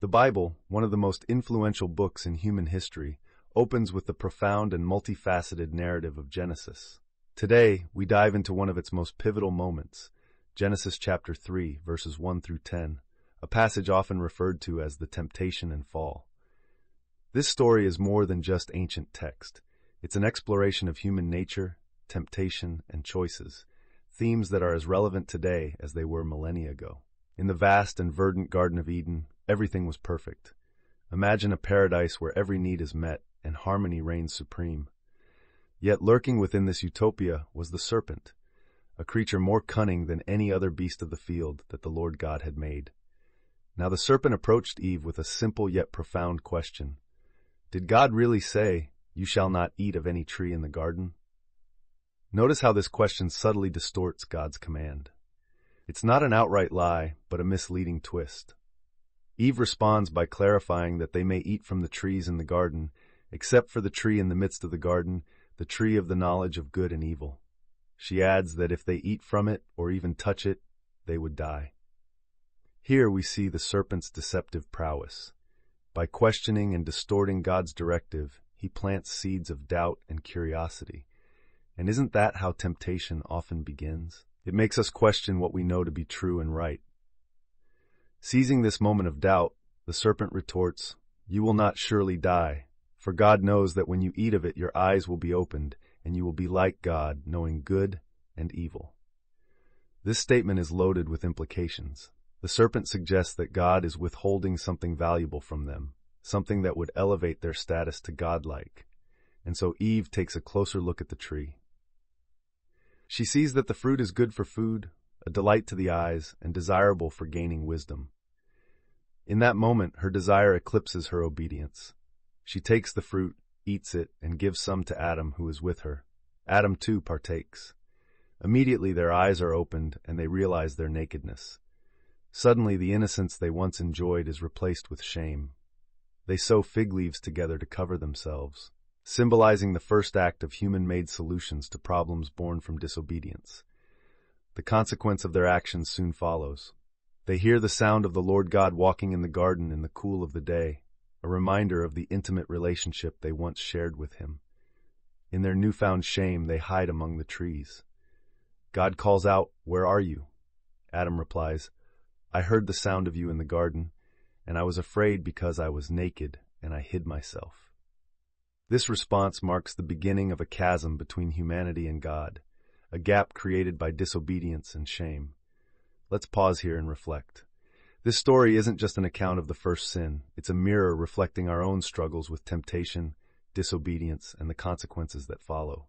The Bible, one of the most influential books in human history, opens with the profound and multifaceted narrative of Genesis. Today, we dive into one of its most pivotal moments, Genesis chapter 3, verses 1 through 10, a passage often referred to as the temptation and fall. This story is more than just ancient text. It's an exploration of human nature, temptation, and choices, themes that are as relevant today as they were millennia ago. In the vast and verdant Garden of Eden, everything was perfect. Imagine a paradise where every need is met and harmony reigns supreme. Yet lurking within this utopia was the serpent, a creature more cunning than any other beast of the field that the Lord God had made. Now the serpent approached Eve with a simple yet profound question. Did God really say, "You shall not eat of any tree in the garden"? Notice how this question subtly distorts God's command. It's not an outright lie, but a misleading twist. Eve responds by clarifying that they may eat from the trees in the garden, except for the tree in the midst of the garden, the tree of the knowledge of good and evil. She adds that if they eat from it, or even touch it, they would die. Here we see the serpent's deceptive prowess. By questioning and distorting God's directive, he plants seeds of doubt and curiosity. And isn't that how temptation often begins? It makes us question what we know to be true and right. Seizing this moment of doubt, the serpent retorts, "You will not surely die, for God knows that when you eat of it your eyes will be opened, and you will be like God, knowing good and evil." This statement is loaded with implications. The serpent suggests that God is withholding something valuable from them, something that would elevate their status to godlike. And so Eve takes a closer look at the tree. She sees that the fruit is good for food, a delight to the eyes, and desirable for gaining wisdom. In that moment, her desire eclipses her obedience. She takes the fruit, eats it, and gives some to Adam, who is with her. Adam, too, partakes. Immediately their eyes are opened, and they realize their nakedness. Suddenly, the innocence they once enjoyed is replaced with shame. They sew fig leaves together to cover themselves, symbolizing the first act of human-made solutions to problems born from disobedience. The consequence of their actions soon follows. They hear the sound of the Lord God walking in the garden in the cool of the day, a reminder of the intimate relationship they once shared with him. In their newfound shame, they hide among the trees. God calls out, "Where are you?" Adam replies, "I heard the sound of you in the garden, and I was afraid because I was naked, and I hid myself." This response marks the beginning of a chasm between humanity and God, a gap created by disobedience and shame. Let's pause here and reflect. This story isn't just an account of the first sin, it's a mirror reflecting our own struggles with temptation, disobedience, and the consequences that follow.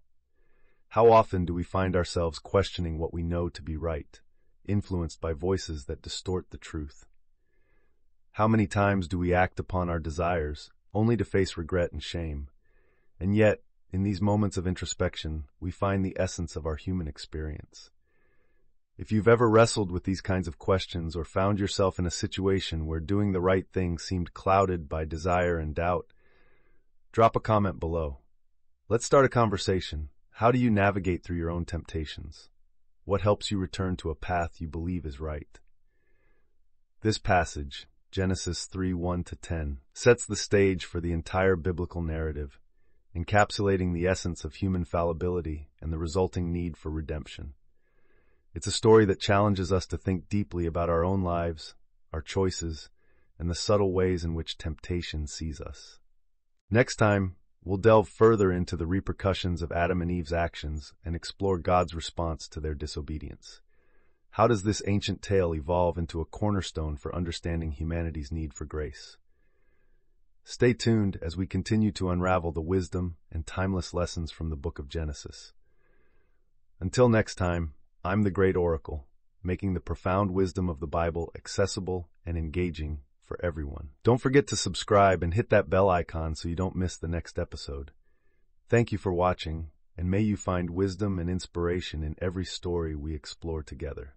How often do we find ourselves questioning what we know to be right, influenced by voices that distort the truth? How many times do we act upon our desires, only to face regret and shame? And yet, in these moments of introspection, we find the essence of our human experience. If you've ever wrestled with these kinds of questions or found yourself in a situation where doing the right thing seemed clouded by desire and doubt, drop a comment below. Let's start a conversation. How do you navigate through your own temptations? What helps you return to a path you believe is right? This passage, Genesis 3:1-10, sets the stage for the entire biblical narrative, encapsulating the essence of human fallibility and the resulting need for redemption. It's a story that challenges us to think deeply about our own lives, our choices, and the subtle ways in which temptation sees us. Next time, we'll delve further into the repercussions of Adam and Eve's actions and explore God's response to their disobedience. How does this ancient tale evolve into a cornerstone for understanding humanity's need for grace? Stay tuned as we continue to unravel the wisdom and timeless lessons from the book of Genesis. Until next time, I'm the Great Oracle, making the profound wisdom of the Bible accessible and engaging for everyone. Don't forget to subscribe and hit that bell icon so you don't miss the next episode. Thank you for watching, and may you find wisdom and inspiration in every story we explore together.